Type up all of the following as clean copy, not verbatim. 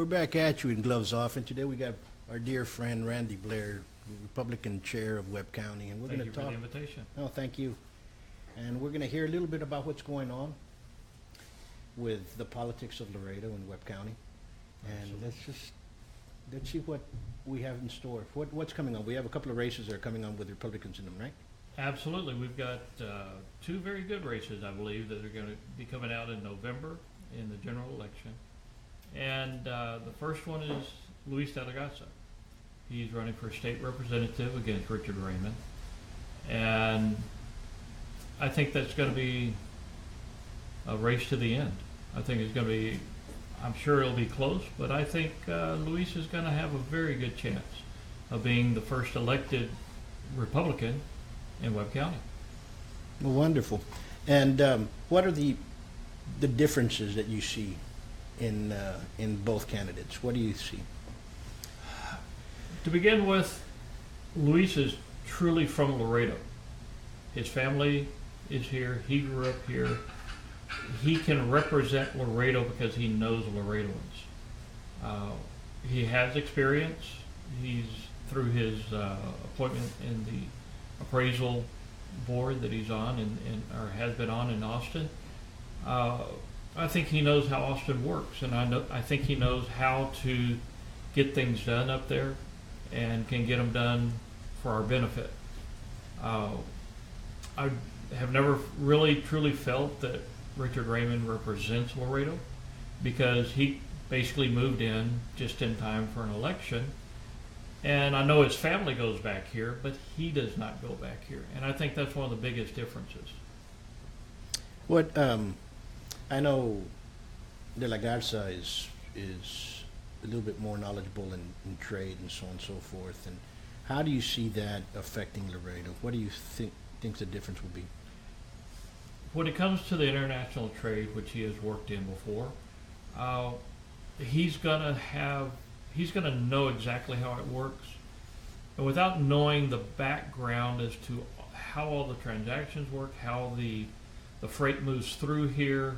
We're back at you in gloves off, and today we got our dear friend Randy Blair, Republican chair of Webb County, and we're going to talk. Thank you for the invitation. Oh, thank you. And we're going to hear a little bit about what's going on with the politics of Laredo and Webb County, and let's see what we have in store. What's coming on? We have a couple of races that are coming on with Republicans in them, right? Absolutely. We've got two very good races, I believe, that are going to be coming out in November in the general election. And the first one is Luis de la Garza. He's running for state representative against Richard Raymond. And I think that's going to be a race to the end. I think it's going to be, I'm sure it'll be close, but I think Luis is going to have a very good chance of being the first elected Republican in Webb County. Well, wonderful. And what are the differences that you see in both candidates? What do you see? To begin with, Luis is truly from Laredo. His family is here. He grew up here. He can represent Laredo because he knows Laredoans. He has experience. He's through his appointment in the appraisal board that he's on or has been on in Austin. I think he knows how Austin works, and I think he knows how to get things done up there and can get them done for our benefit. I have never really truly felt that Richard Raymond represents Laredo because he basically moved in just in time for an election. And I know his family goes back here, but he does not go back here. And I think that's one of the biggest differences. What I know de la Garza is a little bit more knowledgeable in trade and so on and so forth. And how do you see that affecting Laredo? What do you think the difference will be? When it comes to the international trade, which he has worked in before, he's gonna know exactly how it works. And without knowing the background as to how all the transactions work, how the freight moves through here,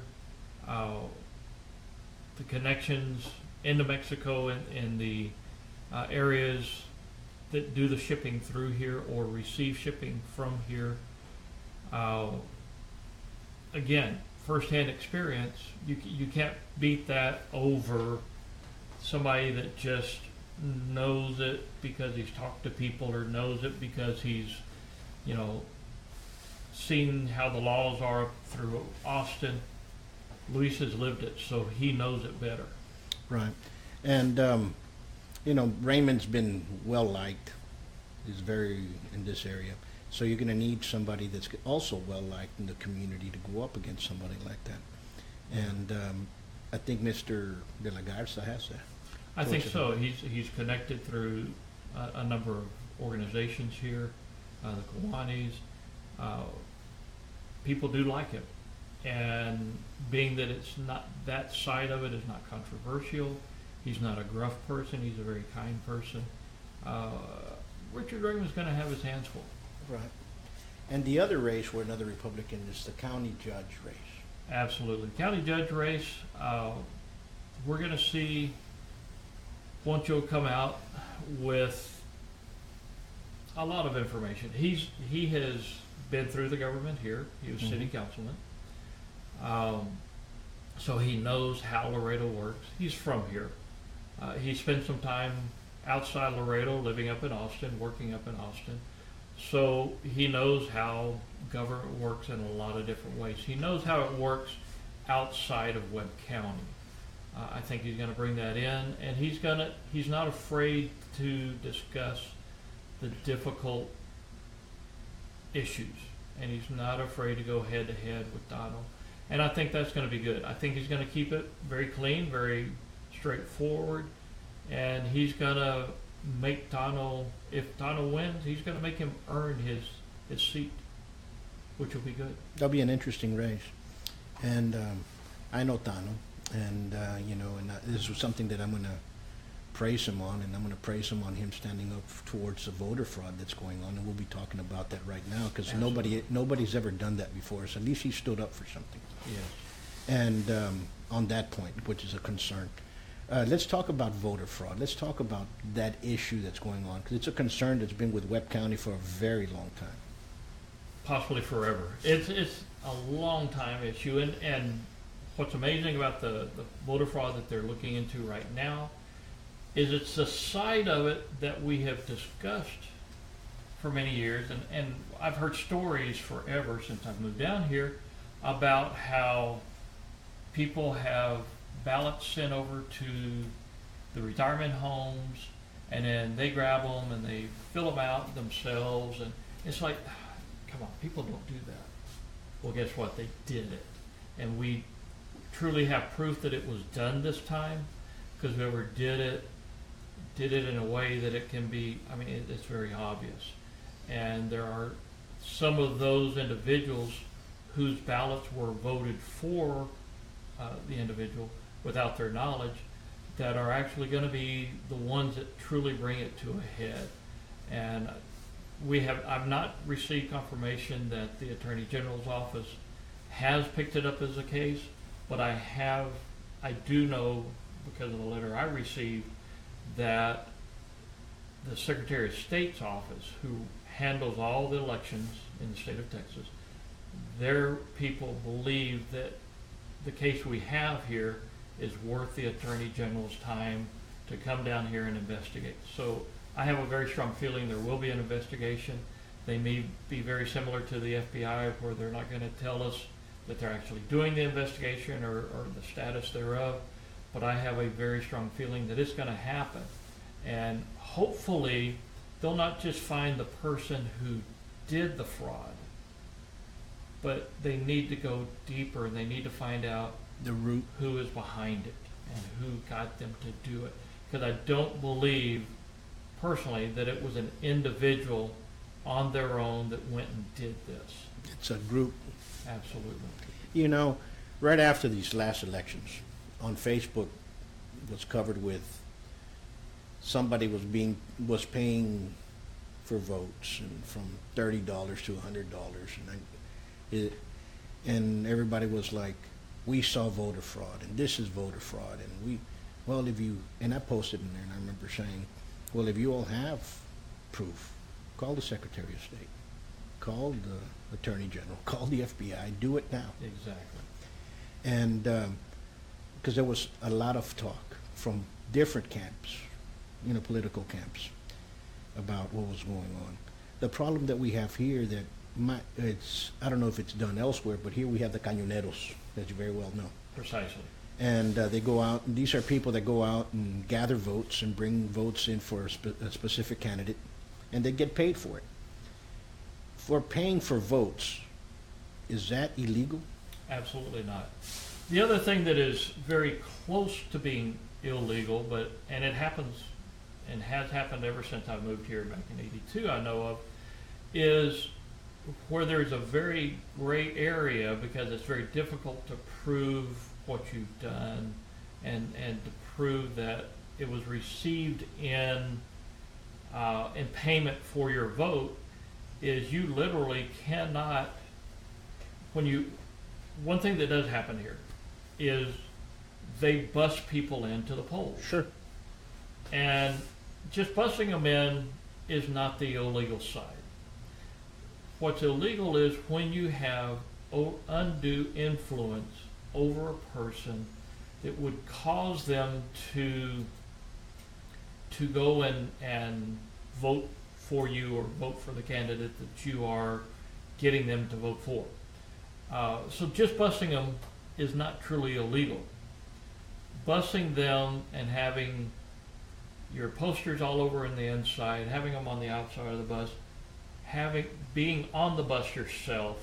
the connections into Mexico and the areas that do the shipping through here or receive shipping from here. Again, firsthand experience, you can't beat that over somebody that just knows it because he's talked to people or knows it because he's, seen how the laws are through Austin. Luis has lived it, so he knows it better. Right. And, Raymond's been well liked. He's very in this area. So you're going to need somebody that's also well liked in the community to go up against somebody like that. And I think Mr. de la Garza has that. I think so. He's connected through a number of organizations here, the Kiwanis. People do like him. And being that it's not, that side of it is not controversial, he's not a gruff person, he's a very kind person. Richard Raymond's going to have his hands full. Right. And the other race where another Republican is the county judge race. Absolutely. County judge race, we're going to see Poncho come out with a lot of information. He has been through the government here. He was city councilman. So he knows how Laredo works. He's from here. He spent some time outside Laredo, living up in Austin, working up in Austin. So he knows how government works in a lot of different ways. He knows how it works outside of Webb County. I think he's going to bring that in, and he's not afraid to discuss the difficult issues, and he's not afraid to go head to head with Donald. And I think that's going to be good. I think he's going to keep it very clean, very straightforward, and he's going to make Donald, if Donald wins, he's going to make him earn his seat, which will be good. That'll be an interesting race. And I know Donald, and this was something that I'm going to praise him on, and I'm going to praise him on him standing up towards the voter fraud that's going on, and we'll be talking about that right now because nobody's ever done that before. So at least he stood up for something. Yes. And on that point, which is a concern. Let's talk about voter fraud. Let's talk about that issue that's going on, because it's a concern that's been with Webb County for a very long time. Possibly forever. It's a long time issue, and what's amazing about the voter fraud that they're looking into right now is it's a side of it that we have discussed for many years, and I've heard stories forever since I've moved down here about how people have ballots sent over to the retirement homes, and then they grab them and they fill them out themselves, and it's like, come on, people don't do that. Well, guess what? They did it, and we truly have proof that it was done this time, because whoever did it in a way that it can be, I mean, it's very obvious. And there are some of those individuals whose ballots were voted for the individual without their knowledge that are actually going to be the ones that truly bring it to a head. And I've not received confirmation that the Attorney General's office has picked it up as a case, but I do know, because of the letter I received, that the Secretary of State's office, who handles all the elections in the state of Texas, their people believe that the case we have here is worth the Attorney General's time to come down here and investigate. So I have a very strong feeling there will be an investigation. They may be very similar to the FBI, where they're not going to tell us that they're actually doing the investigation or the status thereof, but I have a very strong feeling that it's going to happen. And hopefully they'll not just find the person who did the fraud, but they need to go deeper, and they need to find out The root. who is behind it and who got them to do it. Because I don't believe, personally, that it was an individual on their own that went and did this. It's a group. Absolutely. You know, right after these last elections, on Facebook was covered with somebody was paying for votes, and from $30 to $100, and everybody was like, we saw voter fraud, and this is voter fraud, and and I posted in there, and I remember saying, well, if you all have proof, call the Secretary of State, call the Attorney General, call the FBI, do it now. Exactly. And because there was a lot of talk from different camps, political camps, about what was going on. The problem that we have here that I don't know if it's done elsewhere, but here we have the cañoneros, as you very well know. Precisely. And they go out, and these are people that go out and gather votes and bring votes in for a specific candidate, and they get paid for it. For paying for votes, is that illegal? Absolutely not. The other thing that is very close to being illegal, and it happens and has happened ever since I moved here back in '82, I know of, is where there's a very gray area, because it's very difficult to prove what you've done and to prove that it was received in payment for your vote, is you literally cannot, one thing that does happen here is they bust people into the polls. Sure. And just busting them in is not the illegal side. What's illegal is when you have undue influence over a person that would cause them to go and vote for you or vote for the candidate that you are getting them to vote for. So just busing them is not truly illegal. Busing them and having your posters all over in the inside, having them on the outside of the bus, being on the bus yourself,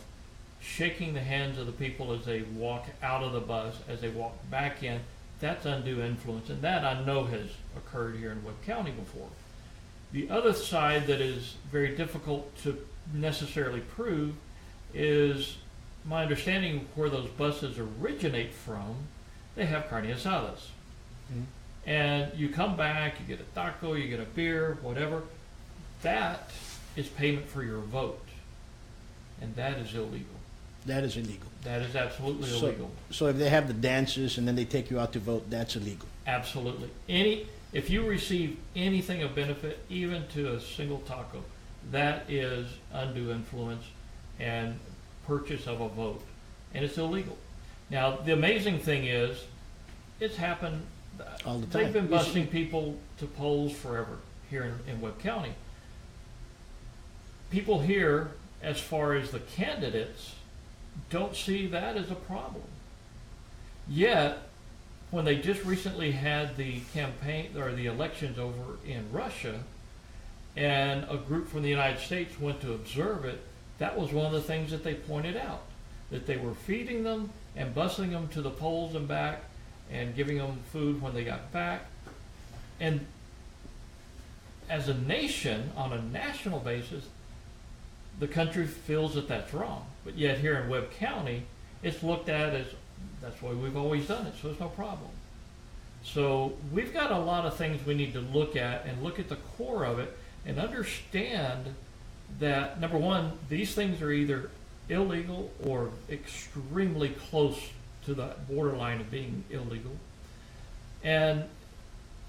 shaking the hands of the people as they walk out of the bus, as they walk back in, that's undue influence. And that I know has occurred here in Webb County before. The other side that is very difficult to necessarily prove is my understanding of where those buses originate from. They have carne asadas. Mm-hmm. And you come back, you get a taco, you get a beer, whatever. That is payment for your vote. And that is illegal. That is illegal. That is absolutely illegal. So if they have the dances and then they take you out to vote, that's illegal. Absolutely. If you receive anything of benefit, even to a single taco, that is undue influence and purchase of a vote, and it's illegal. Now, the amazing thing is, it's happened all the time. They've been busing people to polls forever here in Webb County. People here, as far as the candidates, don't see that as a problem. Yet, when they just recently had the campaign or the elections over in Russia, and a group from the United States went to observe it, that was one of the things that they pointed out, that they were feeding them and busing them to the polls and back and giving them food when they got back. And as a nation, on a national basis, the country feels that that's wrong. But yet here in Webb County, it's looked at as, that's the way we've always done it, so it's no problem. So we've got a lot of things we need to look at and look at the core of it and understand that, number one, these things are either illegal or extremely close to the borderline of being illegal. And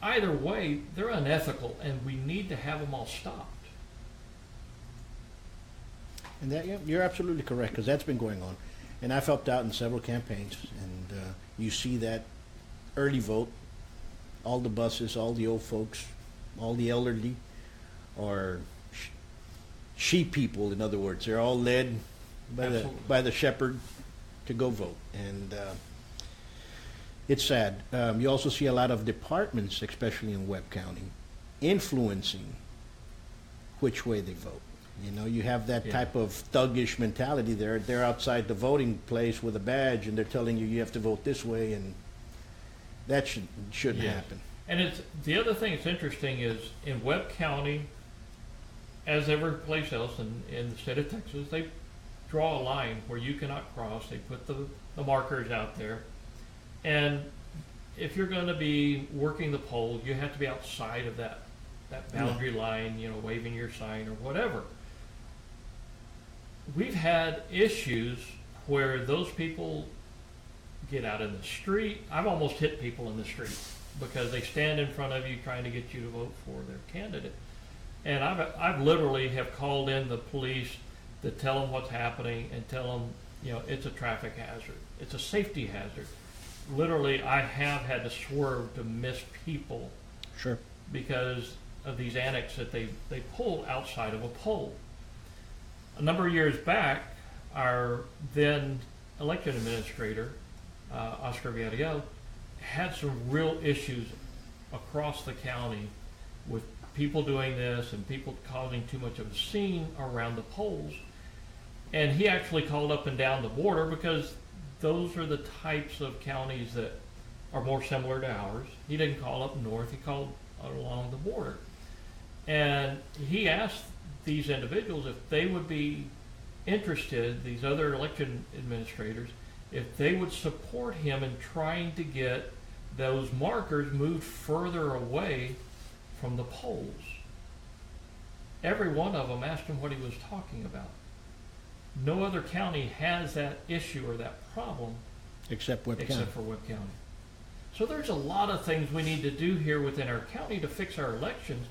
either way, they're unethical, and we need to have them all stopped. And that, yeah, you're absolutely correct, because that's been going on. And I've helped out in several campaigns, and you see that early vote, all the buses, all the old folks, all the elderly, or sheep people, in other words. They're all led by the shepherd to go vote. And it's sad. You also see a lot of departments, especially in Webb County, influencing which way they vote. You know, you have that type of thuggish mentality there. They're outside the voting place with a badge, and they're telling you you have to vote this way, and that shouldn't happen. And it's the other thing that's interesting is in Webb County, as every place else in the state of Texas, they draw a line where you cannot cross. They put the markers out there. And if you're going to be working the poll, you have to be outside of that boundary line, you know, waving your sign or whatever. We've had issues where those people get out in the street. I've almost hit people in the street because they stand in front of you trying to get you to vote for their candidate. And I've literally have called in the police to tell them what's happening and tell them, you know, it's a traffic hazard. It's a safety hazard. Literally, I have had to swerve to miss people. Sure. Because of these annex that they pull outside of a poll. A number of years back, our then election administrator, Oscar Villarreal, had some real issues across the county with people doing this and people causing too much of a scene around the polls. And he actually called up and down the border because those are the types of counties that are more similar to ours. He didn't call up north, he called along the border. And he asked these individuals if they would be interested, these other election administrators, if they would support him in trying to get those markers moved further away from the polls. Every one of them asked him what he was talking about. No other county has that issue or that problem except for Webb County. So there's a lot of things we need to do here within our county to fix our elections,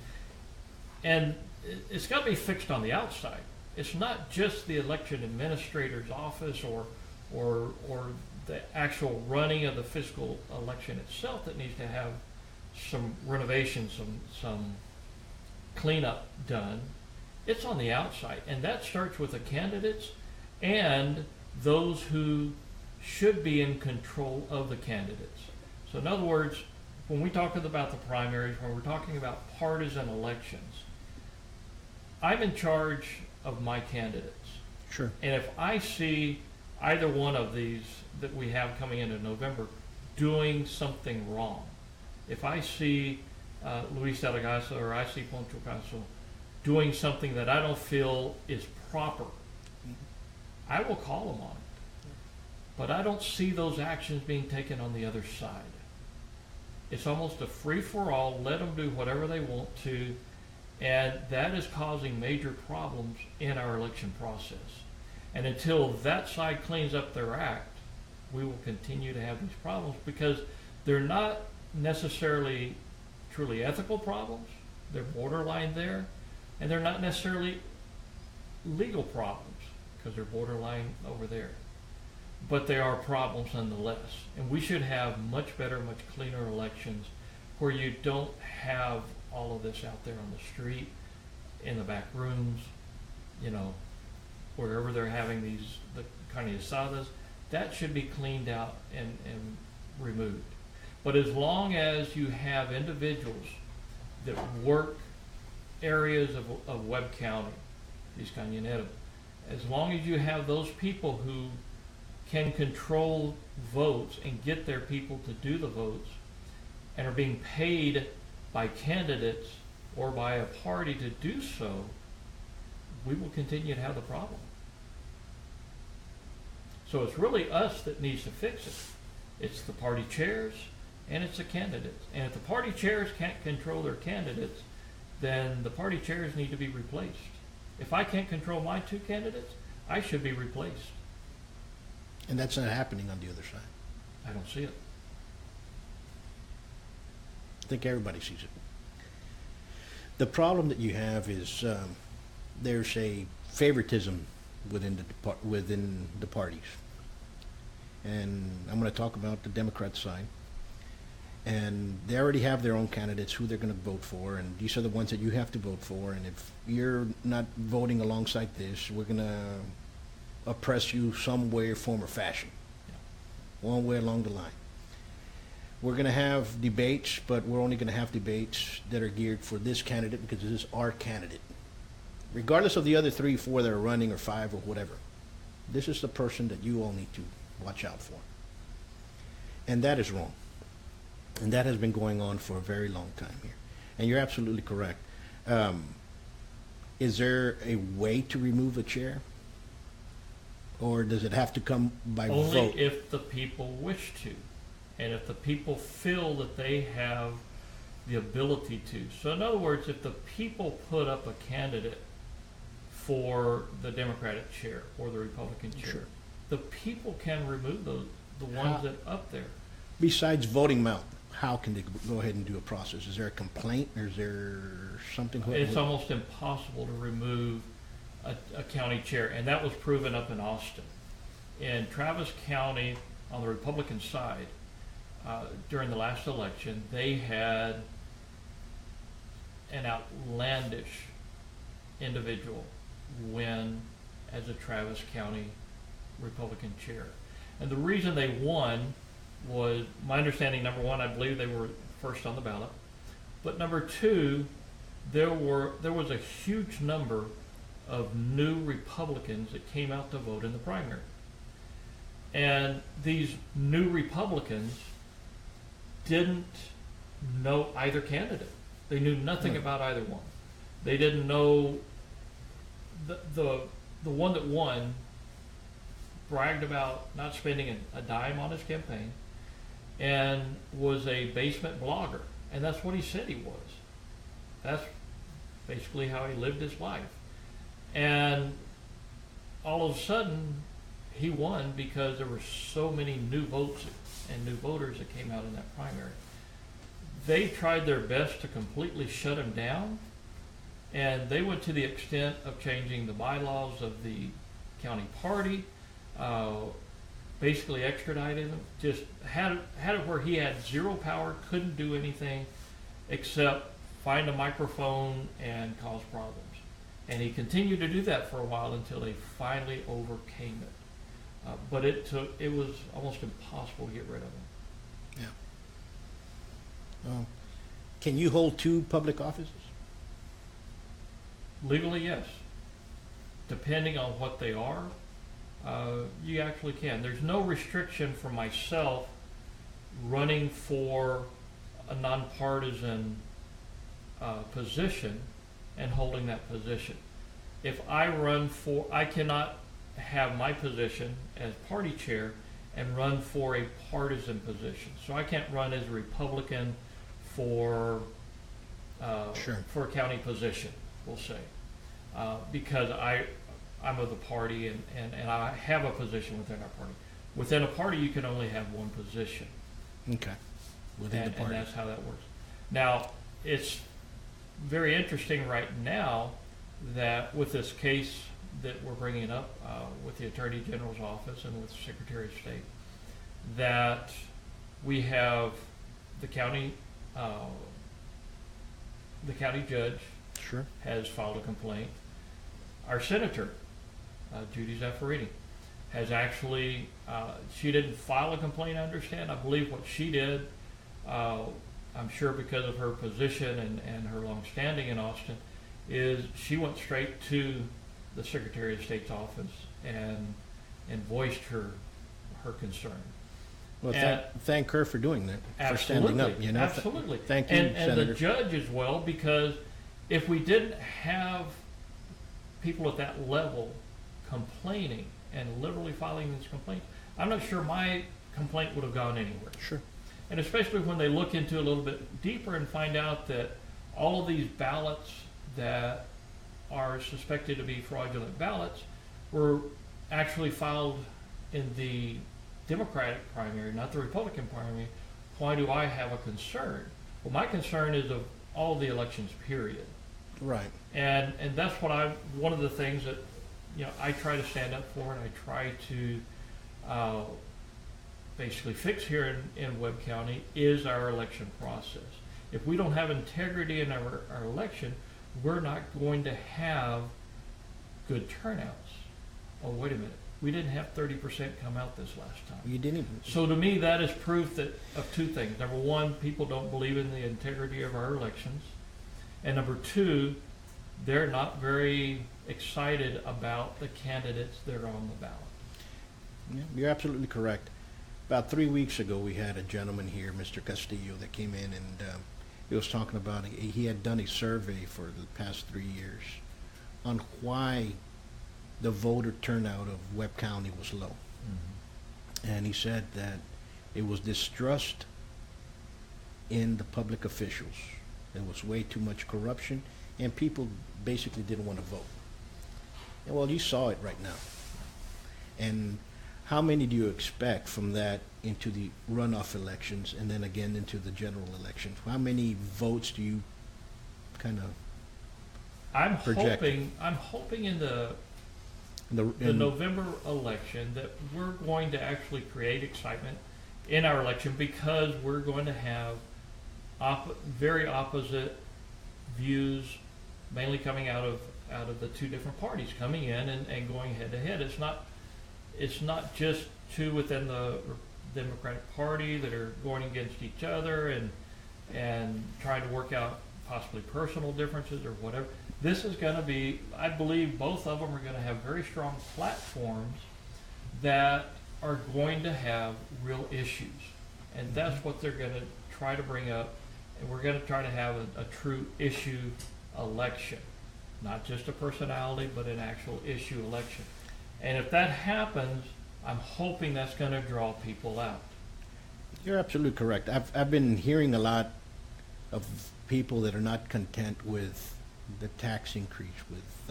and it's got to be fixed on the outside. It's not just the election administrator's office or the actual running of the physical election itself that needs to have some renovation, some cleanup done. It's on the outside, and that starts with the candidates and those who should be in control of the candidates. So in other words, when we talk about the primaries, when we're talking about partisan elections, I'm in charge of my candidates. Sure. And if I see either one of these that we have coming into November doing something wrong, if I see Luis Delgado or I see Poncho Caso doing something that I don't feel is proper, I will call them on it. But I don't see those actions being taken on the other side. It's almost a free-for-all, let them do whatever they want to, and that is causing major problems in our election process. And until that side cleans up their act, we will continue to have these problems because they're not necessarily truly ethical problems. They're borderline there, and they're not necessarily legal problems because they're borderline over there. But they are problems nonetheless. And we should have much better, much cleaner elections where you don't have all of this out there on the street, in the back rooms, you know, wherever they're having the carne asadas. That should be cleaned out and removed. But as long as you have individuals that work areas of Webb County, East Cañonero, as long as you have those people who can control votes and get their people to do the votes and are being paid by candidates or by a party to do so, we will continue to have the problem. So it's really us that needs to fix it. It's the party chairs and it's the candidates. And if the party chairs can't control their candidates, then the party chairs need to be replaced. If I can't control my two candidates, I should be replaced. And that's not happening on the other side. I don't see it. I think everybody sees it. The problem that you have is there's a favoritism within the parties. And I'm going to talk about the Democrat side. And they already have their own candidates who they're going to vote for, and these are the ones that you have to vote for. And if you're not voting alongside this, we're going to oppress you some way, form, or fashion, one way along the line. We're going to have debates, but we're only going to have debates that are geared for this candidate because this is our candidate. Regardless of the other 3, 4 that are running, or 5, or whatever, this is the person that you all need to watch out for. And that is wrong. And that has been going on for a very long time here. And you're absolutely correct. Is there a way to remove a chair? Or does it have to come by vote? Only if the people wish to. And if the people feel that they have the ability to. So in other words, if the people put up a candidate for the Democratic chair or the Republican chair, Sure. the people can remove the ones that up there. Besides voting them out, how can they go ahead and do a process? Is there a complaint, or is there something? It's almost impossible to remove a county chair, and that was proven up in Austin. In Travis County, on the Republican side, during the last election, they had an outlandish individual win as a Travis County Republican chair. And the reason they won was, my understanding, number one, I believe they were first on the ballot. But number two, there was a huge number of new Republicans that came out to vote in the primary. And these new Republicans didn't know either candidate. They knew nothing about either one. They didn't know the one that won bragged about not spending a dime on his campaign and was a basement blogger. And that's what he said he was. That's basically how he lived his life. And all of a sudden, he won because there were so many new votes and new voters that came out in that primary. They tried their best to completely shut him down, and they went to the extent of changing the bylaws of the county party, basically extradited him, just had it where he had zero power, couldn't do anything except find a microphone and cause problems. And he continued to do that for a while until they finally overcame it. But it was almost impossible to get rid of him. Yeah. Can you hold 2 public offices? Legally, yes. Depending on what they are, you actually can. There's no restriction for myself running for a nonpartisan position and holding that position. If I I cannot have my position as party chair and run for a partisan position. So I can't run as a Republican for a county position, we'll say, because I'm of the party and I have a position within our party. Within a party, you can only have one position. Okay. within the party. And that's how that works. Now, it's very interesting right now that with this case that we're bringing up with the Attorney General's office and with the Secretary of State, that we have the county judge Sure. has filed a complaint. Our senator, Judy Zaffarini, has actually, she didn't file a complaint, I understand. I believe what she did, I'm sure because of her position and her long standing in Austin, is she went straight to the Secretary of State's office and voiced her concern. Well, thank her for doing that, for standing up. You know, Absolutely. Thank you, and Senator. the judge as well, because if we didn't have people at that level complaining and literally filing these complaints, I'm not sure my complaint would have gone anywhere. Sure. And especially when they look into it a little bit deeper and find out that all of these ballots that are suspected to be fraudulent ballots were actually filed in the Democratic primary, not the Republican primary. Why do I have a concern? Well, my concern is of all the elections, period. Right. And that's what one of the things that, you know, I try to stand up for, and I try to basically fix here in Webb County is our election process. If we don't have integrity in our election, we're not going to have good turnouts. Oh, wait a minute. We didn't have 30% come out this last time. You didn't even. So to me, that is proof of two things. Number one, people don't believe in the integrity of our elections. And number two, they're not very excited about the candidates that are on the ballot. Yeah, you're absolutely correct. About 3 weeks ago, we had a gentleman here, Mr. Castillo, that came in and he was talking about he had done a survey for the past 3 years on why the voter turnout of Webb County was low. Mm-hmm. And he said that it was distrust in the public officials. There was way too much corruption, and people basically didn't want to vote. And well, you saw it right now. And how many do you expect from that into the runoff elections and then again into the general election? How many votes do you kind of project? I'm hoping in the November election that we're going to actually create excitement in our election, because we're going to have very opposite views, mainly coming out of the two different parties coming in and going head to head. It's not just two within the Democratic Party that are going against each other and trying to work out possibly personal differences or whatever. This is going to be, I believe both of them are going to have very strong platforms that are going to have real issues. And that's what they're going to try to bring up. And we're going to try to have a true issue election, not just a personality, but an actual issue election. And if that happens, I'm hoping that's going to draw people out. You're absolutely correct. I've been hearing a lot of people that are not content with the tax increase, with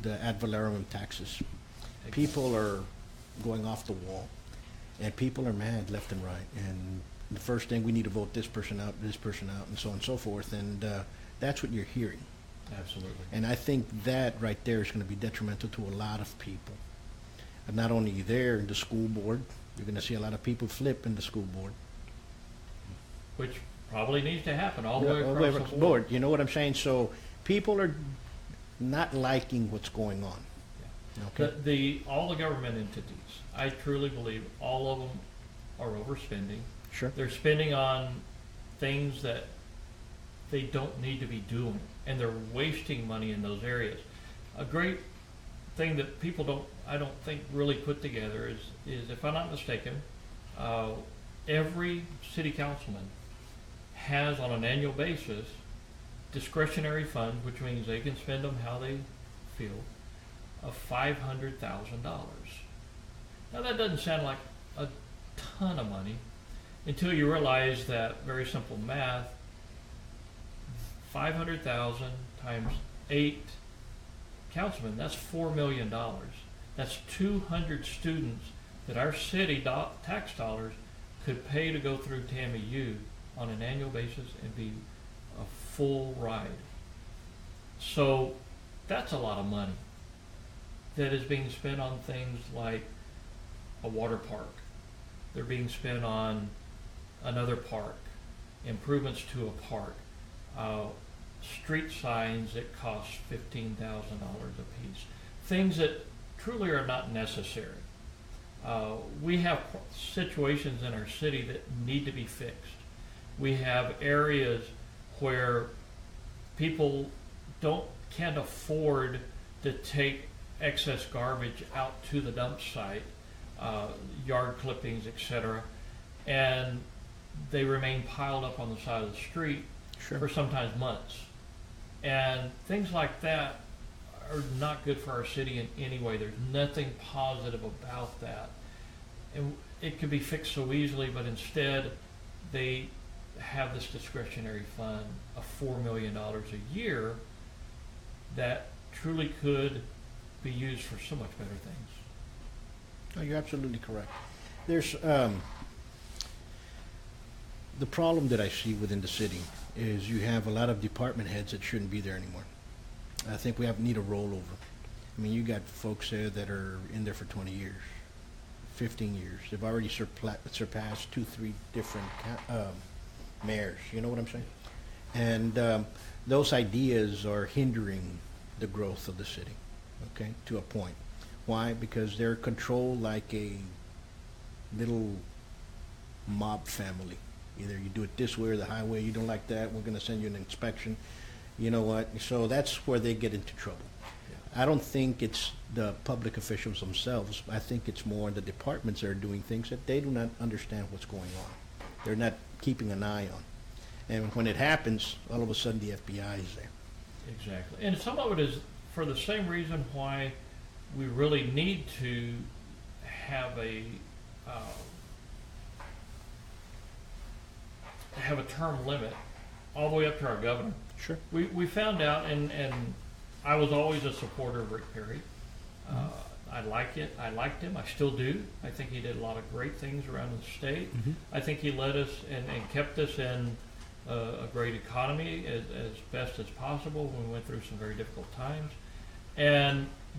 the ad valorem taxes. People are going off the wall, and people are mad left and right. And the first thing, we need to vote this person out, and so on and so forth. And that's what you're hearing. Absolutely. And I think that right there is going to be detrimental to a lot of people. And not only there in the school board, you're going to see a lot of people flip in the school board. Which probably needs to happen all the way across the board. You know what I'm saying? So people are not liking what's going on. Yeah. Okay. All the government entities, I truly believe all of them are overspending. Sure. They're spending on things that they don't need to be doing, and they're wasting money in those areas. A great thing that people I don't think really put together is if I'm not mistaken, every city councilman has on an annual basis discretionary funds, which means they can spend them how they feel, of $500,000. Now that doesn't sound like a ton of money until you realize that very simple math, 500,000 times 8 councilmen, that's $4 million. That's 200 students that our city tax dollars could pay to go through TAMU on an annual basis and be a full ride. So that's a lot of money that is being spent on things like a water park. They're being spent on another park, improvements to a park, street signs that cost $15,000 a piece, things that truly are not necessary. We have situations in our city that need to be fixed. We have areas where people can't afford to take excess garbage out to the dump site, yard clippings, etc., and they remain piled up on the side of the street for sometimes months. And things like that are not good for our city in any way. There's nothing positive about that. And it could be fixed so easily, but instead they have this discretionary fund of $4 million a year that truly could be used for so much better things. Oh, you're absolutely correct. There's the problem that I see within the city is you have a lot of department heads that shouldn't be there anymore. I think we need a rollover. I mean, you got folks there that are in there for 20 years, 15 years. They've already surpassed 2-3 different mayors. You know what I'm saying? And those ideas are hindering the growth of the city, okay, to a point. Why? Because they're controlled like a little mob family. Either you do it this way or the highway. You don't like that, we're going to send you an inspection. You know what? So that's where they get into trouble. I don't think it's the public officials themselves. I think it's more the departments that are doing things that they do not understand what's going on. They're not keeping an eye on. And when it happens, all of a sudden the FBI is there. Exactly. And some of it is for the same reason why we really need to have a term limit all the way up to our governor. Sure. We found out, and I was always a supporter of Rick Perry. I liked him. I still do. I think he did a lot of great things around the state. I think he led us and kept us in a great economy as best as possible when we went through some very difficult times.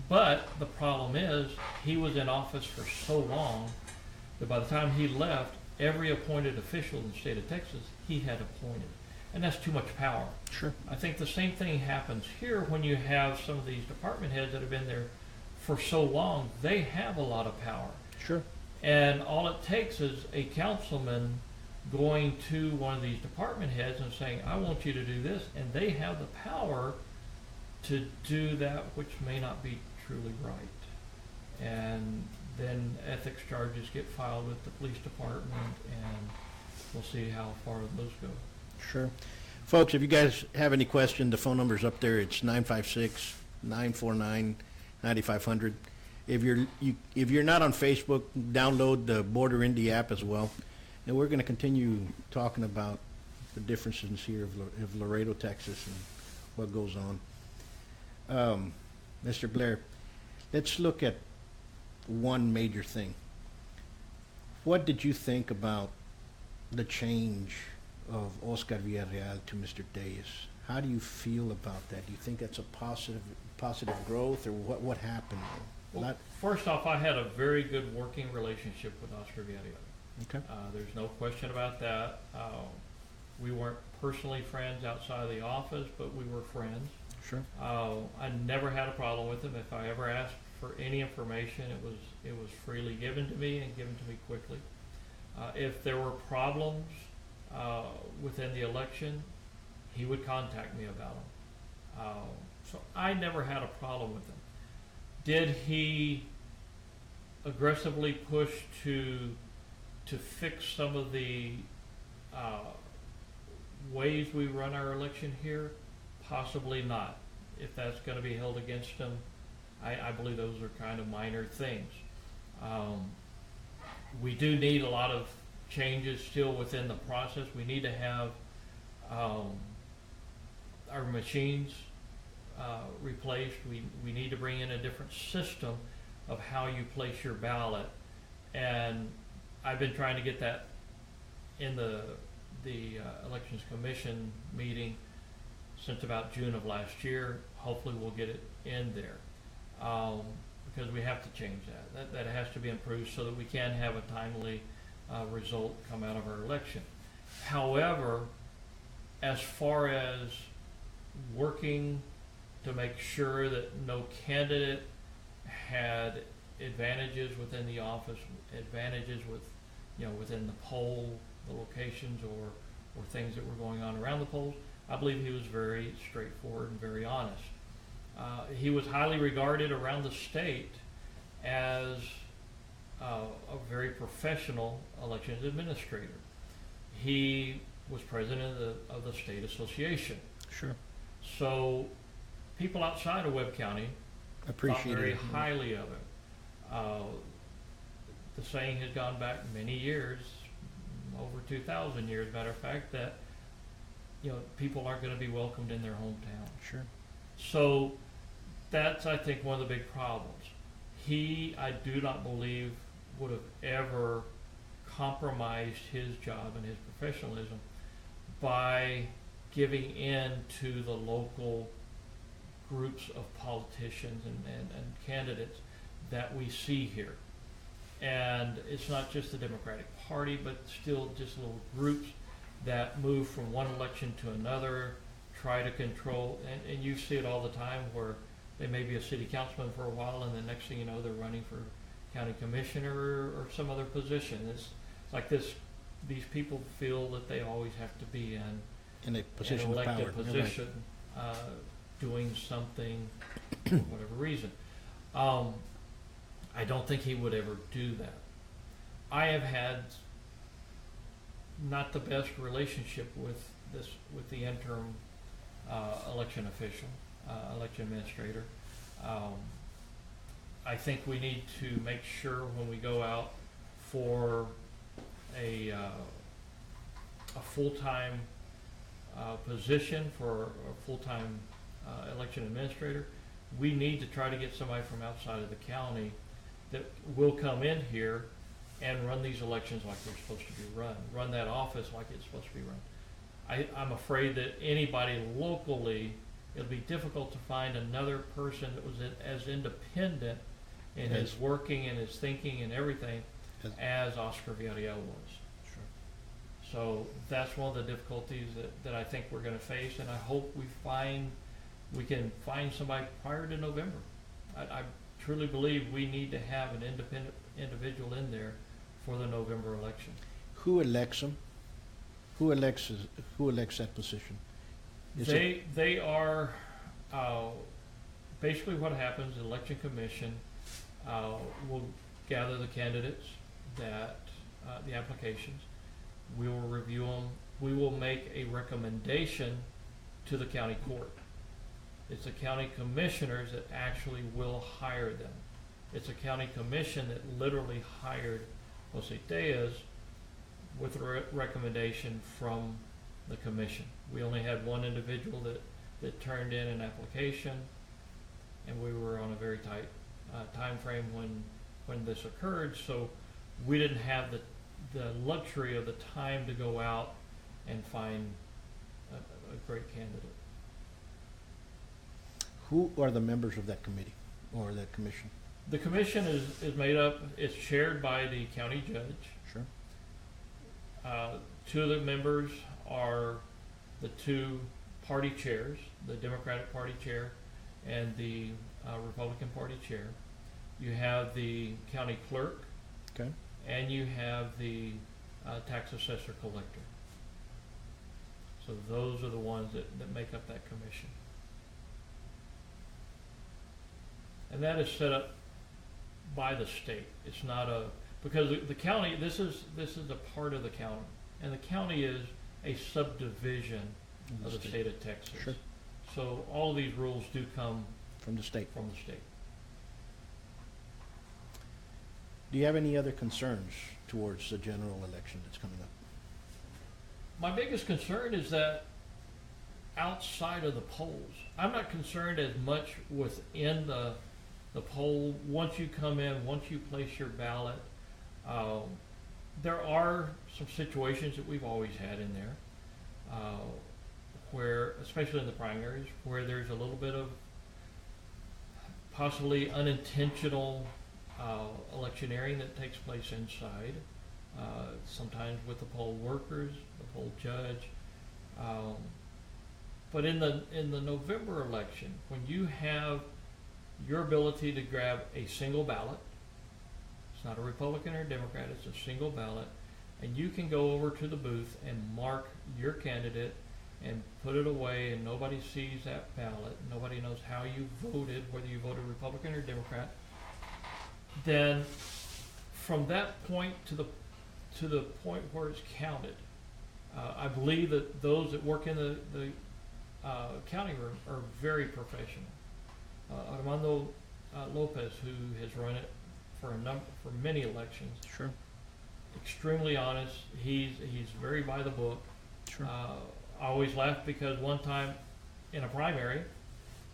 But the problem is he was in office for so long that by the time he left, every appointed official in the state of Texas he had appointed. And that's too much power. Sure. I think the same thing happens here when you have some of these department heads that have been there for so long. They have a lot of power. Sure. And all it takes is a councilman going to one of these department heads and saying, I want you to do this. And they have the power to do that which may not be truly right. And then ethics charges get filed with the police department, and we'll see how far those go. Sure. Folks, if you guys have any questions, the phone number's up there. It's 956-949-9500. If you're not on Facebook, download the Border Indy app as well. And we're going to continue talking about the differences here of Laredo, Texas, and what goes on. Mr. Blair, let's look at one major thing. What did you think about the change of Oscar Villarreal to Mr. Diaz? How do you feel about that? Do you think that's a positive growth, or what happened? Well, first off, I had a very good working relationship with Oscar Villarreal. Okay. There's no question about that. We weren't personally friends outside of the office, but we were friends. Sure. I never had a problem with him. If I ever asked for any information, it was freely given to me and given to me quickly. If there were problems within the election, he would contact me about them. So I never had a problem with him. Did he aggressively push to fix some of the ways we run our election here? Possibly not. If that's going to be held against him, I believe those are kind of minor things. We do need a lot of changes still within the process. We need to have our machines replaced. We need to bring in a different system of how you place your ballot And I've been trying to get that in the Elections Commission meeting since about June of last year. Hopefully we'll get it in there, because we have to change that. That has to be improved so that we can have a timely result come out of our election. However, as far as working to make sure that no candidate had advantages within the office, advantages within the poll, the locations, or things that were going on around the polls, I believe he was very straightforward and very honest. He was highly regarded around the state as a very professional elections administrator. He was president of the state association. Sure. So people outside of Webb County thought very highly of him. The saying has gone back many years, over 2,000 years, matter of fact, that people aren't going to be welcomed in their hometown. Sure. So that's, I think, one of the big problems. He, I do not believe, would have ever compromised his job and his professionalism by giving in to the local groups of politicians and candidates that we see here. And it's not just the Democratic Party, but still just little groups that move from one election to another, try to control, and you see it all the time where they may be a city councilman for a while, and the next thing you know, they're running for county commissioner or some other position. It's like this. These people feel that they always have to be in a position an elected of power. position, doing something for whatever reason. I don't think he would ever do that. I have had not the best relationship with the interim election official, election administrator. I think we need to make sure when we go out for a full-time position for a full-time election administrator, we need to try to get somebody from outside of the county that will come in here and run these elections like they're supposed to be run that office like it's supposed to be run. I'm afraid that anybody locally, it'll be difficult to find another person that was as independent in his working and his thinking and everything as Oscar Villarreal was. Sure. So that's one of the difficulties that I think we're going to face, and I hope we can find somebody prior to November. I truly believe we need to have an independent individual in there for the November election. Who elects them? Who elects that position? They are basically what happens. The election commission will gather the candidates, the applications. We will review them. We will make a recommendation to the county court. It's the county commissioners that actually will hire them. It's a county commission that literally hired Jose Diaz with a recommendation from the commission. We only had one individual that turned in an application, and we were on a very tight time frame when this occurred, so we didn't have the luxury of the time to go out and find a great candidate. Who are the members of that committee or that commission? The commission is made up, it's chaired by the county judge. Sure. Two of the members are the two party chairs, the Democratic Party chair and the Republican Party chair. You have the county clerk. Okay. And you have the tax assessor collector. So those are the ones that make up that commission. And that is set up by the state. It's not because the county, this is a part of the county, and the county is a subdivision of the state of Texas. Sure. So all of these rules do come from the state. Do you have any other concerns towards the general election that's coming up? My biggest concern is that outside of the polls, I'm not concerned as much within the poll. Once you come in, once you place your ballot, There are some situations that we've always had in there where, especially in the primaries, where there's a little bit of possibly unintentional electioneering that takes place inside, sometimes with the poll workers, the poll judge. But in the November election, when you have your ability to grab a single ballot, it's not a Republican or a Democrat, it's a single ballot, and you can go over to the booth and mark your candidate and put it away, and nobody sees that ballot, nobody knows how you voted, whether you voted Republican or Democrat, then from that point to the point where it's counted, I believe that those that work in the counting room are very professional. Armando Lopez, who has run it for many elections, Sure. extremely honest. He's very by the book. Sure. I always laugh because one time in a primary,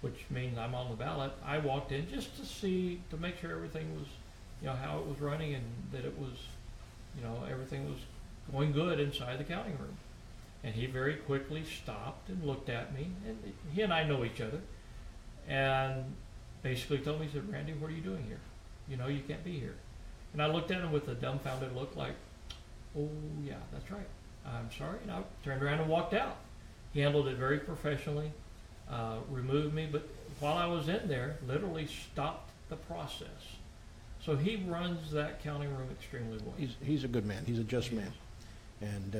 which means I'm on the ballot, I walked in just to make sure everything was, how it was running, and that it was, everything was going good inside the counting room. And he very quickly stopped and looked at me, and he and I know each other, and basically told me, he said, "Randy, what are you doing here? You can't be here." And I looked at him with a dumbfounded look like, "Oh, yeah, that's right. I'm sorry." And I turned around and walked out. He handled it very professionally, removed me, but while I was in there, literally stopped the process. So he runs that counting room extremely well. He's a good man. He's a just man. And,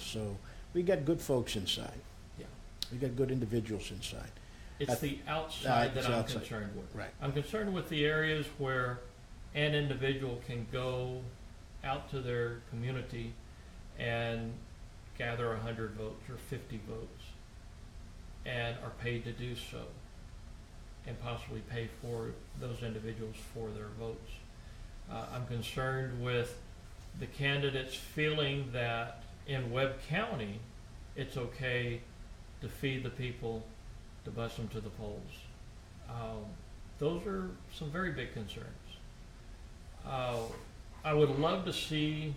so we got good folks inside. Yeah. We got good individuals inside. It's the outside that I'm outside. concerned with. Right. I'm concerned with the areas where an individual can go out to their community and gather 100 votes or 50 votes and are paid to do so, and possibly pay for those individuals for their votes. I'm concerned with the candidates feeling that in Webb County it's okay to feed the people, to bus them to the polls. Those are some very big concerns. I would love to see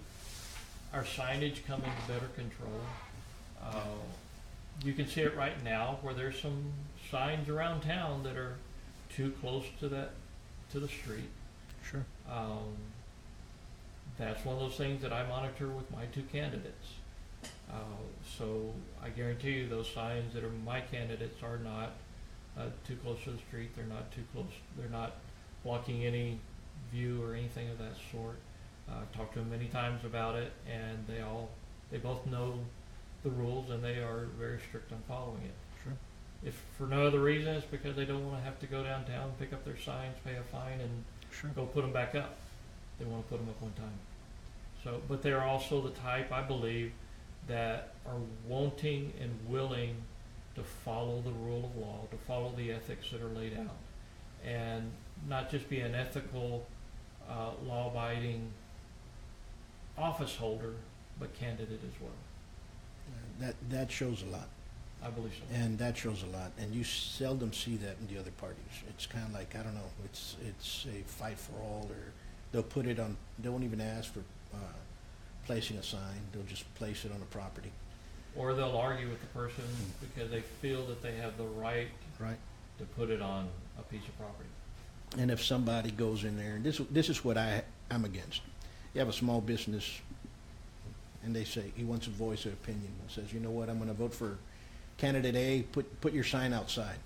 our signage come into better control. You can see it right now where there's some signs around town that are too close to the street. Sure. That's one of those things that I monitor with my two candidates. So I guarantee you those signs that are my candidates are not too close to the street. They're not too close. They're not blocking any view or anything of that sort. I've talked to them many times about it, and they both know the rules, and they are very strict on following it. Sure. If for no other reason, it's because they don't want to have to go downtown, pick up their signs, pay a fine, and Sure. go put them back up. They want to put them up one time. So, but they are also the type, I believe, that are wanting and willing to follow the rule of law, to follow the ethics that are laid out, and not just be an ethical, law-abiding office holder, but candidate as well. That shows a lot. I believe so. And that shows a lot, and you seldom see that in the other parties. It's kind of like, I don't know, it's a fight for all, or they'll put it on, they won't even ask for placing a sign, they'll just place it on the property. Or they'll argue with the person because they feel that they have the right Right. to put it on a piece of property. And if somebody goes in there, and this is what I'm against. You have a small business, and they say, he wants to voice an opinion, and says, "You know what, I'm gonna vote for candidate A, put your sign outside."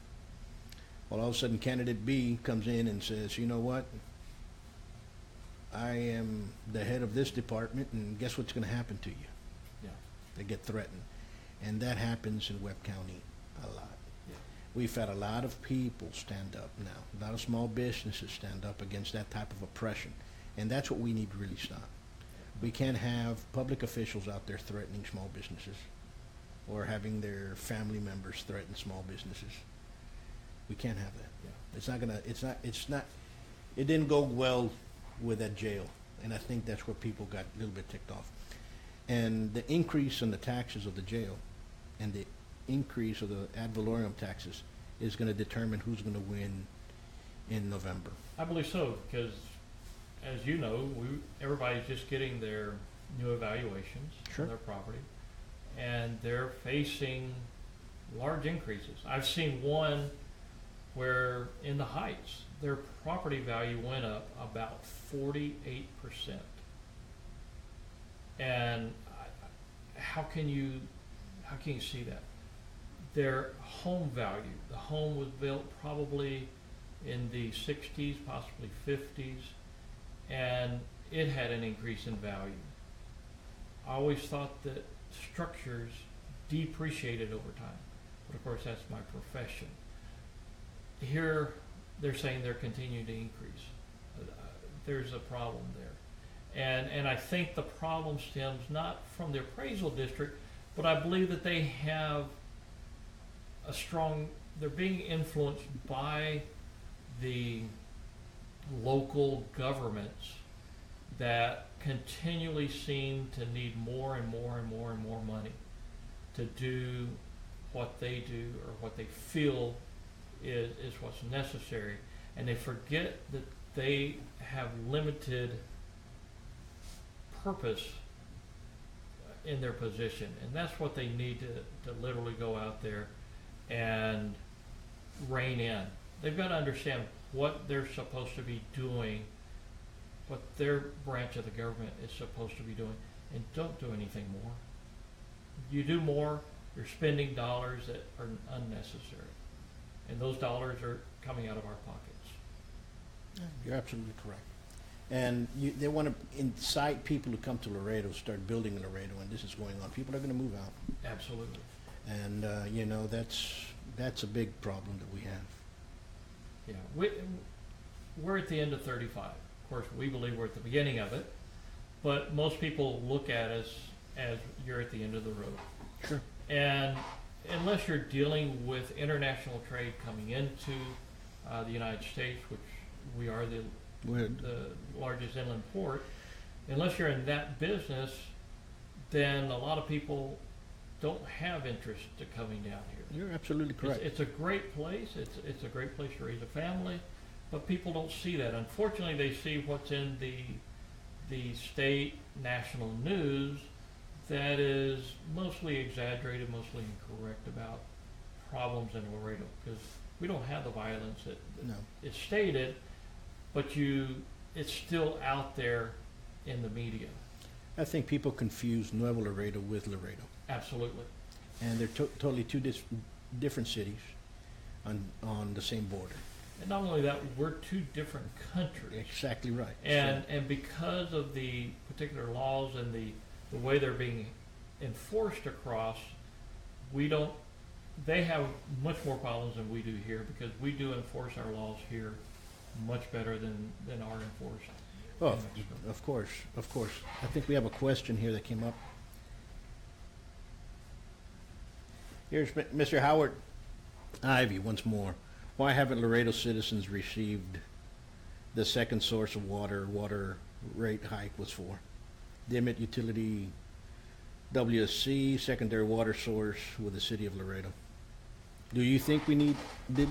Well, all of a sudden, candidate B comes in and says, "You know what? I am the head of this department, and guess what's going to happen to you?" Yeah. They get threatened. And that happens in Webb County a lot. Yeah. We've had a lot of people stand up now. A lot of small businesses stand up against that type of oppression. And that's what we need to really stop. We can't have public officials out there threatening small businesses, or having their family members threaten small businesses. We can't have that. Yeah. It didn't go well with that jail, and I think that's where people got a little bit ticked off. And the increase in the taxes of the jail and the increase of the ad valorem taxes is going to determine who's going to win in November. I believe so, because as you know, everybody's just getting their new evaluations Sure. on their property, and they're facing large increases. I've seen one where in the Heights, their property value went up about 48%. And how can you see that? Their home value, the home was built probably in the 60s, possibly 50s, and it had an increase in value. I always thought that structures depreciated over time, but of course that's my profession. Here, they're saying they're continuing to increase. There's a problem there. And I think the problem stems not from the appraisal district, but I believe that they have they're being influenced by the local governments that continually seem to need more and more and more and more money to do what they do or what they feel is what's necessary. And they forget that they have limited purpose in their position. And that's what they need to literally go out there and rein in. They've got to understand what they're supposed to be doing, what their branch of the government is supposed to be doing, and don't do anything more. You do more, you're spending dollars that are unnecessary. And those dollars are coming out of our pockets. You're absolutely correct. And they want to incite people to come to Laredo, start building in Laredo, and this is going on. People are going to move out. Absolutely. And, that's a big problem that we have. Yeah, we're at the end of 35. Of course, we believe we're at the beginning of it, but most people look at us as you're at the end of the road. Sure. And unless you're dealing with international trade coming into the United States, which we are the largest inland port, unless you're in that business, then a lot of people don't have interest to coming down here. You're absolutely correct. It's a great place. It's a great place to raise a family, but people don't see that. Unfortunately, they see what's in the state national news that is mostly exaggerated, mostly incorrect about problems in Laredo, because we don't have the violence that is stated, but it's still out there in the media. I think people confuse Nuevo Laredo with Laredo. Absolutely. And they're totally two different cities on the same border. And not only that, we're two different countries. Exactly right. And because of the particular laws and the way they're being enforced across, they have much more problems than we do here, because we do enforce our laws here much better than are enforced. Oh, of course. I think we have a question here that came up. Here's Mr. Howard Ivy once more. Why haven't Laredo citizens received the second source of water rate hike was for? Dimmitt Utility WSC, secondary water source with the city of Laredo. Do you think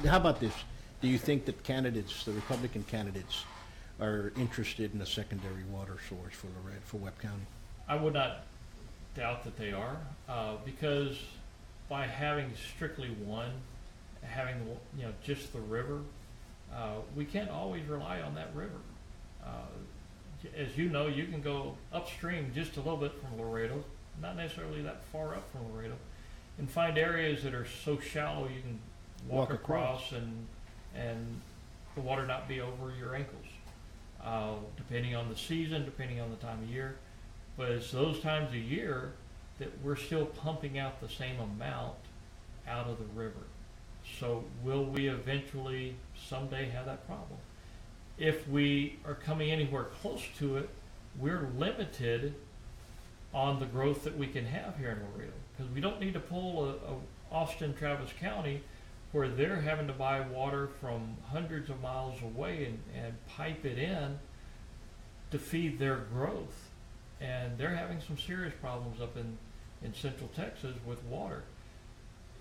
how about this? Do you think that the Republican candidates, are interested in a secondary water source for Laredo, for Webb County? I would not doubt that they are, because by having strictly one, having just the river, we can't always rely on that river. As you know, you can go upstream just a little bit from Laredo, not necessarily that far up from Laredo, and find areas that are so shallow you can walk across and the water not be over your ankles, depending on the season, depending on the time of year. But it's those times of year that we're still pumping out the same amount out of the river. So will we eventually someday have that problem? If we are coming anywhere close to it, we're limited on the growth that we can have here in Laredo, because we don't need to pull a Austin Travis County where they're having to buy water from hundreds of miles away and pipe it in to feed their growth. And they're having some serious problems up in Central Texas with water.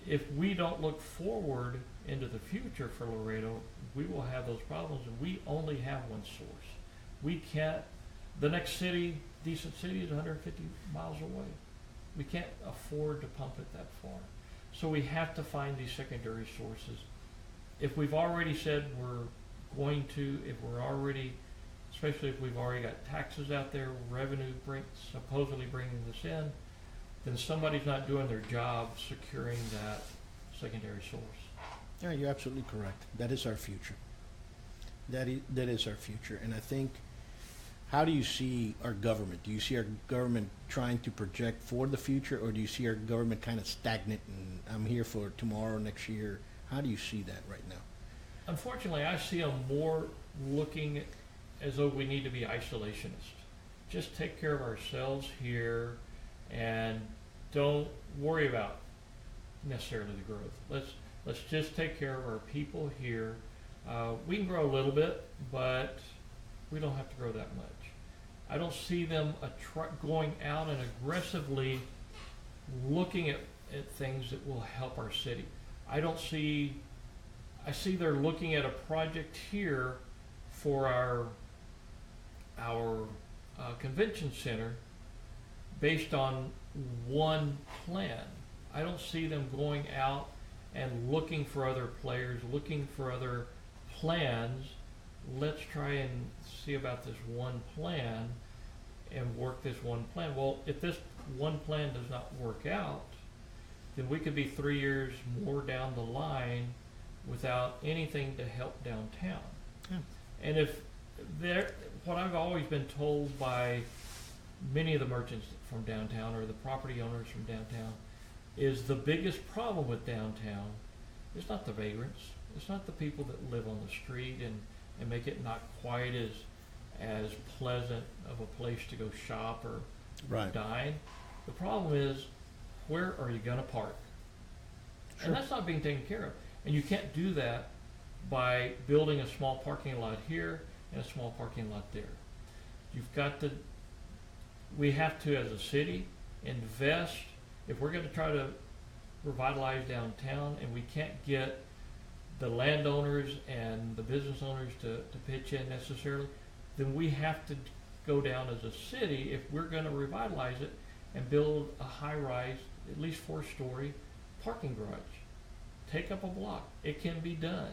If we don't look forward into the future for Laredo, we will have those problems, and we only have one source. We can't, the next city, decent city is 150 miles away. We can't afford to pump it that far. So we have to find these secondary sources. If we've already said we're going to, if we're already, especially if we've already got taxes out there, revenue supposedly bringing this in, then somebody's not doing their job securing that secondary source. Yeah, you're absolutely correct. That is our future. That is our future. And I think, how do you see our government? Do you see our government trying to project for the future, or do you see our government kind of stagnant and I'm here for tomorrow, next year? How do you see that right now? Unfortunately, I see them more looking as though we need to be isolationist. Just take care of ourselves here and don't worry about necessarily the growth. Let's just take care of our people here. We can grow a little bit, but we don't have to grow that much. I don't see them going out and aggressively looking at things that will help our city. I see they're looking at a project here for our convention center based on one plan. I don't see them going out and looking for other players, looking for other plans. Let's try and see about this one plan and work this one plan. Well, if this one plan does not work out, then we could be 3 years more down the line without anything to help downtown. Yeah. And if what I've always been told by many of the merchants from downtown or the property owners from downtown is the biggest problem with downtown is not the vagrants. It's not the people that live on the street and make it not quite as pleasant of a place to go shop or dine. The problem is, where are you going to park? Sure. And that's not being taken care of. And you can't do that by building a small parking lot here and a small parking lot there. We have to, as a city, invest. If we're going to try to revitalize downtown and we can't get the landowners and the business owners to pitch in necessarily, then we have to go down as a city if we're going to revitalize it and build a high-rise, at least 4-story parking garage. Take up a block. It can be done.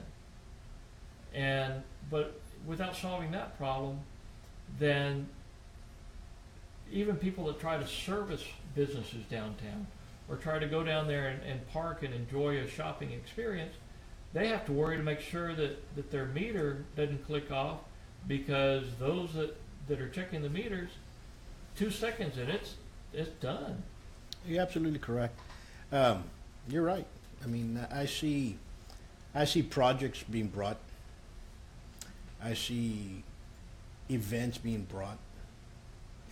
But without solving that problem, then even people that try to service businesses downtown or try to go down there and park and enjoy a shopping experience, they have to worry to make sure that their meter doesn't click off, because those that are checking the meters, 2 seconds and it's done. You're absolutely correct. You're right. I mean, I see projects being brought. I see events being brought,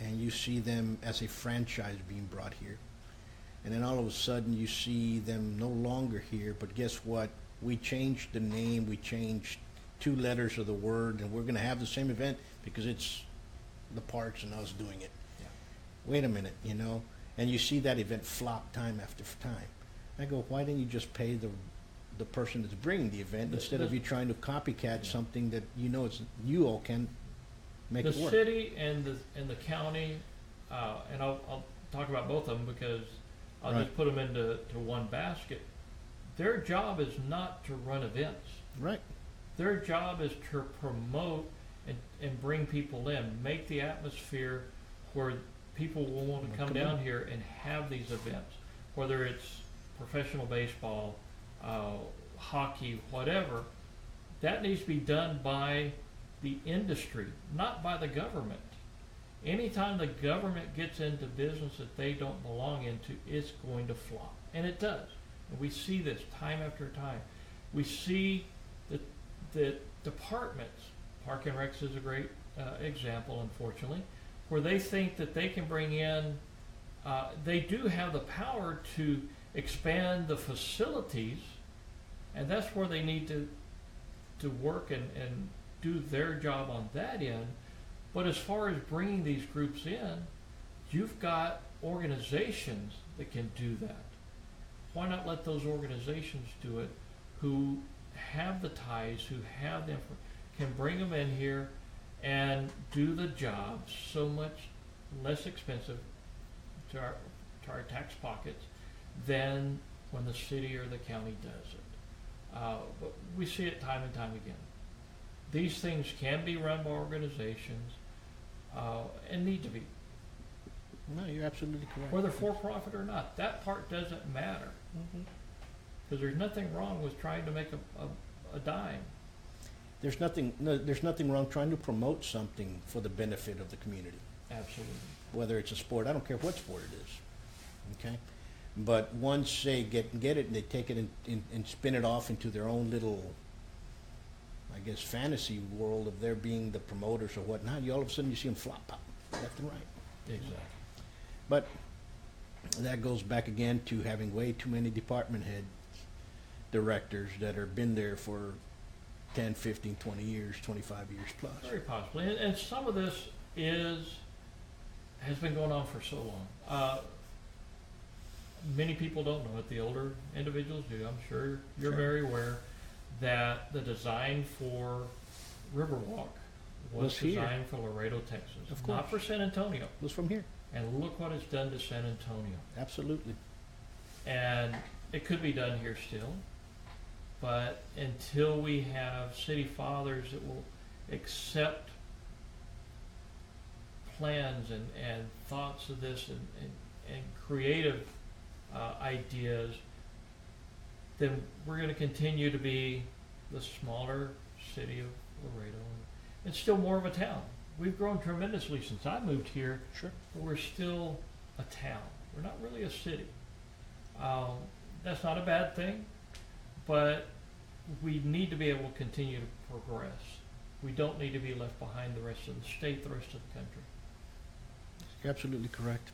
and you see them as a franchise being brought here. And then all of a sudden you see them no longer here, but guess what? We changed the name, we changed 2 letters of the word, and we're going to have the same event because it's the parks and us doing it. Yeah. Wait a minute, and you see that event flop time after time. I go, why didn't you just pay the person that's bringing the event instead of you trying to copycat something that you all can make it work? The city and the county, and I'll talk about both of them because I'll just put them into one basket. Their job is not to run events. Right. Their job is to promote and bring people in, make the atmosphere where people will want to come down here and have these events, whether it's professional baseball, hockey, whatever. That needs to be done by the industry, not by the government. Anytime the government gets into business that they don't belong into, it's going to flop. And it does. And we see this time after time. We see that departments, Park and Recs is a great example, unfortunately, where they think that they can bring in, they do have the power to expand the facilities, and that's where they need to work and do their job on that end. But as far as bringing these groups in, you've got organizations that can do that. Why not let those organizations do it who have the ties, who have the can bring them in here and do the job so much less expensive to our tax pockets than when the city or the county does it. But we see it time and time again. These things can be run by organizations and need to be, No, you're absolutely correct. whether for profit or not. That part doesn't matter, because there's nothing wrong with trying to make a dime. There's nothing wrong trying to promote something for the benefit of the community. Absolutely. Whether it's a sport, I don't care what sport it is. Okay? But once they get it and they take it and spin it off into their own little, I guess, fantasy world of their being the promoters or whatnot, all of a sudden you see them flop pop left and right. Exactly. But that goes back again to having way too many department head directors that have been there for 10, 15, 20 years, 25 years plus. Very possibly. And some of this has been going on for so long. Many people don't know it. The older individuals do. I'm sure you're very aware that the design for Riverwalk was designed for Laredo, Texas, Of course. not for San Antonio. It was from here. And look what it's done to San Antonio. Absolutely. And it could be done here still, but until we have city fathers that will accept plans and thoughts of this and creative ideas, then we're going to continue to be the smaller city of Laredo. And it's still more of a town. We've grown tremendously since I moved here, Sure. but we're still a town. We're not really a city. That's not a bad thing, but we need to be able to continue to progress. We don't need to be left behind the rest of the state, the rest of the country. You're absolutely correct.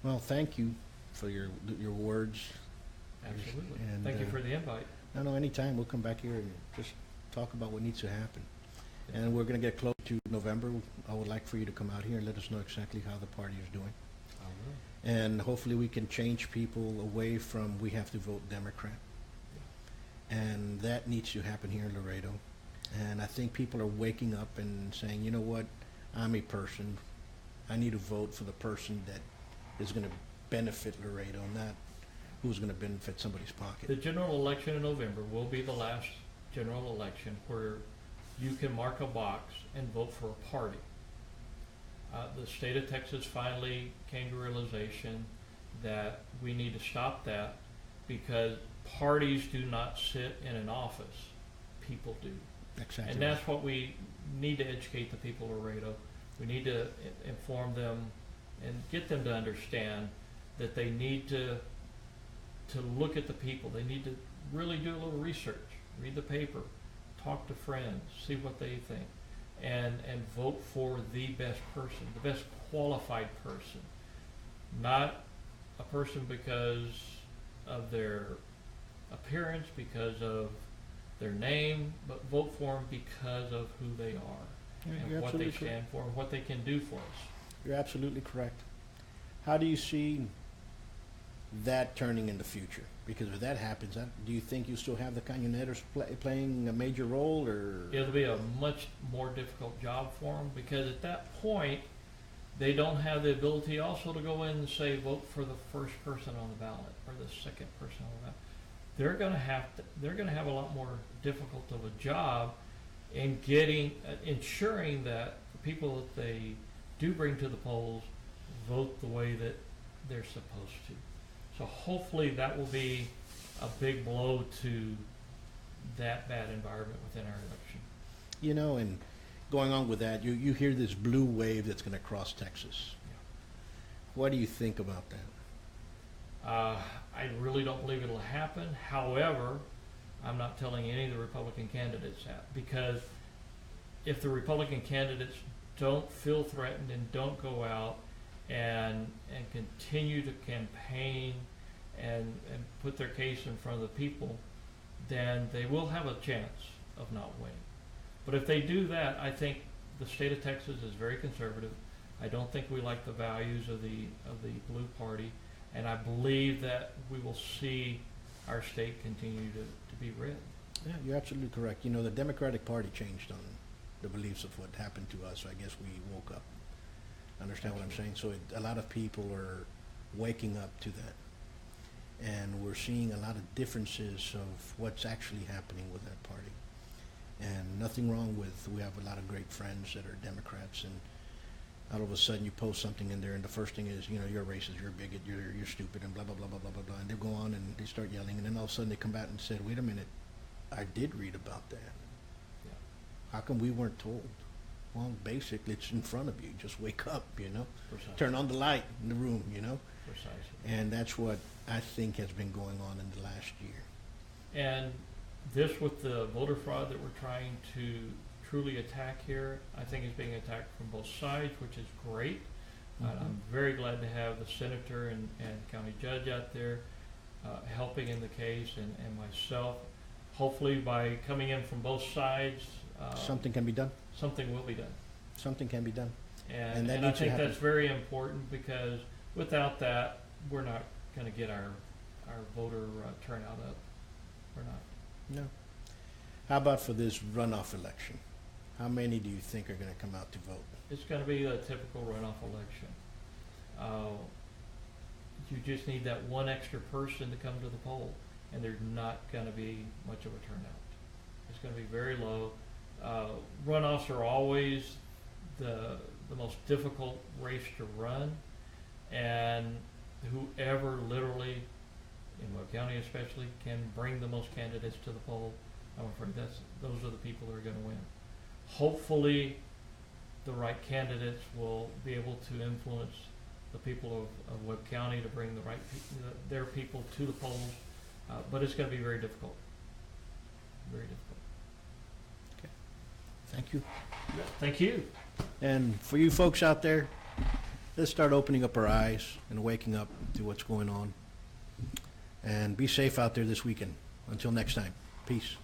Well, thank you for your words. Absolutely. And, Thank you for the invite. No, anytime. We'll come back here and just talk about what needs to happen. And we're going to get close to November. I would like for you to come out here and let us know exactly how the party is doing. I will. And hopefully we can change people away from we have to vote Democrat. And that needs to happen here in Laredo. And I think people are waking up and saying, you know what, I'm a person. I need to vote for the person that is going to benefit Laredo, not who's going to benefit somebody's pocket. The general election in November will be the last general election where you can mark a box and vote for a party. The state of Texas finally came to realization that we need to stop that because parties do not sit in an office. People do. Exactly. And that's what we need to educate the people of Laredo. We need to inform them and get them to understand that they need to look at the people. They need to really do a little research, read the paper, talk to friends, see what they think, and vote for the best person, the best qualified person. Not a person because of their appearance, because of their name, but vote for them because of who they are and what they stand for and what they can do for us. You're absolutely correct. How do you see that turning in the future? Because if that happens, do you think you still have the Cañoneros playing a major role, or? It'll be a much more difficult job for them because at that point, they don't have the ability also to go in and say, vote for the first person on the ballot or the second person on the ballot. They're going to have a lot more difficult of a job in ensuring that the people that they do bring to the polls vote the way that they're supposed to. So hopefully that will be a big blow to that bad environment within our election. You know, and going on with that, you hear this blue wave that's going to cross Texas. Yeah. What do you think about that? I really don't believe it'll happen. However, I'm not telling any of the Republican candidates that, because if the Republican candidates don't feel threatened and don't go out and continue to campaign and put their case in front of the people, then they will have a chance of not winning. But if they do that, I think the state of Texas is very conservative. I don't think we like the values of the blue party, and I believe that we will see our state continue to be red. Yeah, you're absolutely correct. You know, the Democratic Party changed on the beliefs of what happened to us. So I guess we woke up. Understand what I'm saying? So a lot of people are waking up to that. And we're seeing a lot of differences of what's actually happening with that party. And nothing wrong with, we have a lot of great friends that are Democrats, and all of a sudden you post something in there and the first thing is, you're a racist, you're a bigot, you're stupid, and blah, blah, blah, blah, blah, blah, blah. And they go on and they start yelling, and then all of a sudden they come back and said, wait a minute, I did read about that. Yeah. How come we weren't told? Well, basically it's in front of you. Just wake up, Precisely. Turn on the light in the room, Precisely. And that's what I think has been going on in the last year. And this, with the voter fraud that we're trying to truly attack here, I think is being attacked from both sides, which is great. I'm very glad to have the senator and county judge out there helping in the case, and myself. Hopefully by coming in from both sides, Something can be done. something will be done. Something can be done. And that I needs to think happen. that's very important, because without that, we're not going to get our voter turnout up. We're not. No. How about for this runoff election? How many do you think are going to come out to vote? It's going to be a typical runoff election. You just need that one extra person to come to the poll, and there's not going to be much of a turnout. It's going to be very low. Runoffs are always the most difficult race to run, and whoever literally, in Webb County especially, can bring the most candidates to the poll, I'm afraid those are the people that are going to win. Hopefully, the right candidates will be able to influence the people of Webb County to bring the right their people to the polls, but it's going to be very difficult. Very difficult. Okay. Thank you. Thank you. And for you folks out there, let's start opening up our eyes and waking up to what's going on. And be safe out there this weekend. Until next time, peace.